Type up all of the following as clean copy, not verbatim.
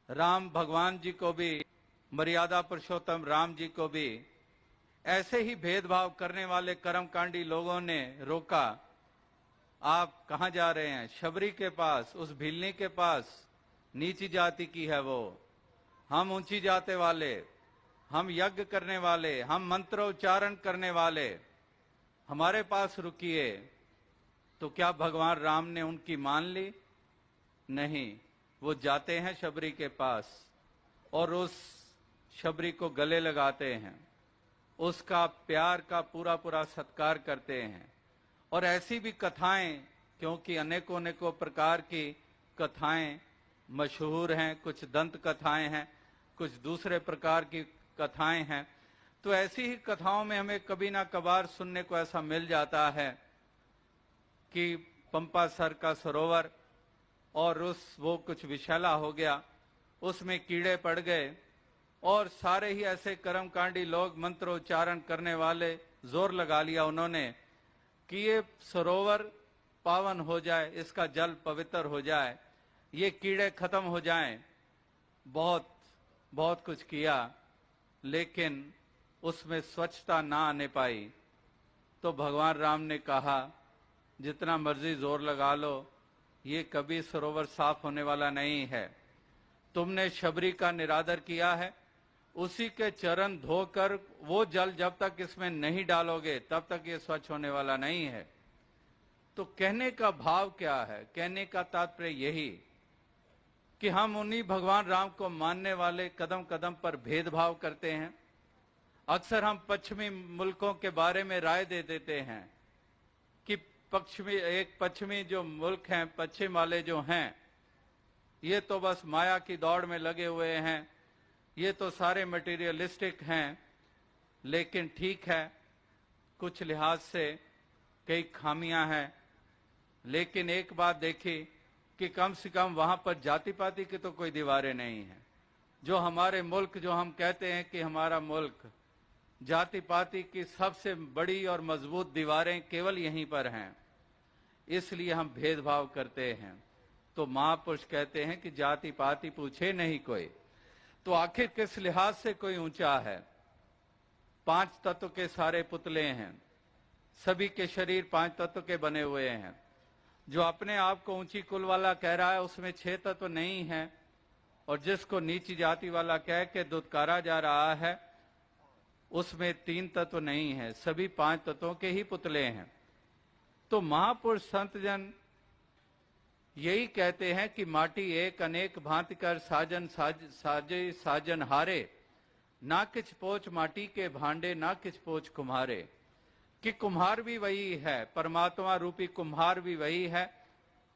राम भगवान जी को भी, मर्यादा पुरुषोत्तम राम जी को भी ऐसे ही भेदभाव करने वाले कर्मकांडी लोगों ने रोका। आप कहां जा रहे हैं? शबरी के पास, उस भिलनी के पास। नीची जाति की है वो, हम ऊंची जाति वाले, हम यज्ञ करने वाले, हम मंत्रोच्चारण करने वाले, हमारे पास रुकिए। तो क्या भगवान राम ने उनकी मान ली? नहीं। वो जाते हैं शबरी के पास और उस शबरी को गले लगाते हैं, उसका प्यार का पूरा पूरा सत्कार करते हैं। और ऐसी भी कथाएं, क्योंकि अनेकों अनेकों प्रकार की कथाएं मशहूर हैं, कुछ दंत कथाएं हैं, कुछ दूसरे प्रकार की कथाएं हैं। तो ऐसी ही कथाओं में हमें कभी ना कभार सुनने को ऐसा मिल जाता है कि पंपा सर का सरोवर और वो कुछ विषैला हो गया, उसमें कीड़े पड़ गए और सारे ही ऐसे कर्मकांडी लोग, मंत्रोच्चारण करने वाले, जोर लगा लिया उन्होंने कि ये सरोवर पावन हो जाए, इसका जल पवित्र हो जाए, ये कीड़े खत्म हो जाएं। बहुत बहुत कुछ किया, लेकिन उसमें स्वच्छता ना आने पाई। तो भगवान राम ने कहा, जितना मर्जी जोर लगा लो, ये कभी सरोवर साफ होने वाला नहीं है। तुमने शबरी का निरादर किया है, उसी के चरण धोकर वो जल जब तक इसमें नहीं डालोगे तब तक ये स्वच्छ होने वाला नहीं है। तो कहने का भाव क्या है? कहने का तात्पर्य यही कि हम उन्हीं भगवान राम को मानने वाले कदम कदम पर भेदभाव करते हैं। अक्सर हम पश्चिमी मुल्कों के बारे में राय दे देते हैं कि पश्चिमी जो मुल्क हैं, पश्चिम वाले जो हैं, ये तो बस माया की दौड़ में लगे हुए हैं, ये तो सारे मटेरियलिस्टिक हैं। लेकिन ठीक है, कुछ लिहाज से कई खामियां हैं, लेकिन एक बात देखी कि कम से कम वहां पर जाति पाति की तो कोई दीवारें नहीं है। जो हमारे मुल्क, जो हम कहते हैं कि हमारा मुल्क, जाति पाति की सबसे बड़ी और मजबूत दीवारें केवल यहीं पर हैं। इसलिए हम भेदभाव करते हैं। तो महापुरुष कहते हैं कि जाति पाति पूछे नहीं कोई। तो आखिर किस लिहाज से कोई ऊंचा है? 5 तत्व के सारे पुतले हैं, सभी के शरीर 5 तत्व के बने हुए हैं। जो अपने आप को ऊंची कुल वाला कह रहा है, उसमें 6 तत्व नहीं है, और जिसको नीची जाति वाला कह के दुत्कारा जा रहा है, उसमें 3 तत्व नहीं है। सभी 5 तत्वों के ही पुतले हैं। तो महापुरुष संत जन यही कहते हैं कि माटी एक अनेक भांति कर साजन साजे साजन हारे, ना किछ पोच माटी के भांडे, ना किछ पोच कुम्हारे। कि कुम्हार भी वही है, परमात्मा रूपी कुम्हार भी वही है,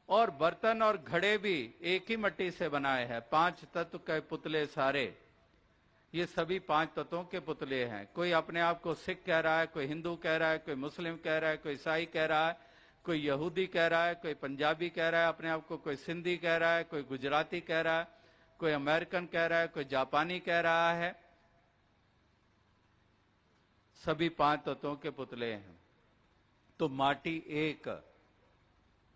और बर्तन और घड़े भी एक ही मिट्टी से बनाए हैं। 5 तत्व के पुतले सारे, ये सभी 5 तत्वों के पुतले हैं। कोई अपने आप को सिख कह रहा है, कोई हिंदू कह रहा है, कोई मुस्लिम कह रहा है, कोई ईसाई कह रहा है, कोई यहूदी कह रहा है, कोई पंजाबी कह रहा है अपने आप को, कोई सिंधी कह रहा है, कोई गुजराती कह रहा है, कोई अमेरिकन कह रहा है, कोई जापानी कह रहा है। सभी 5 तत्वों के पुतले हैं। तो माटी एक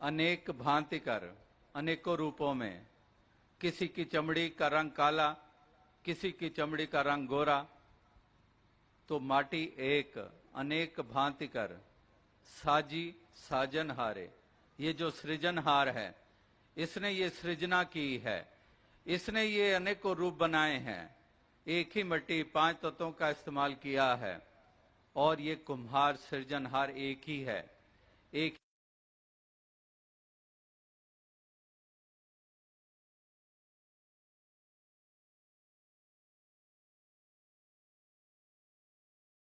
अनेक भांति कर, अनेकों रूपों में, किसी की चमड़ी का रंग काला, किसी की चमड़ी का रंग गोरा। तो माटी एक अनेक भांति कर साजी साजनहारे। ये जो सृजनहार है, इसने ये सृजना की है, इसने ये अनेकों रूप बनाए हैं। एक ही मिट्टी 5 तत्वों का इस्तेमाल किया है, और ये कुम्हार सृजनहार एक ही है। एक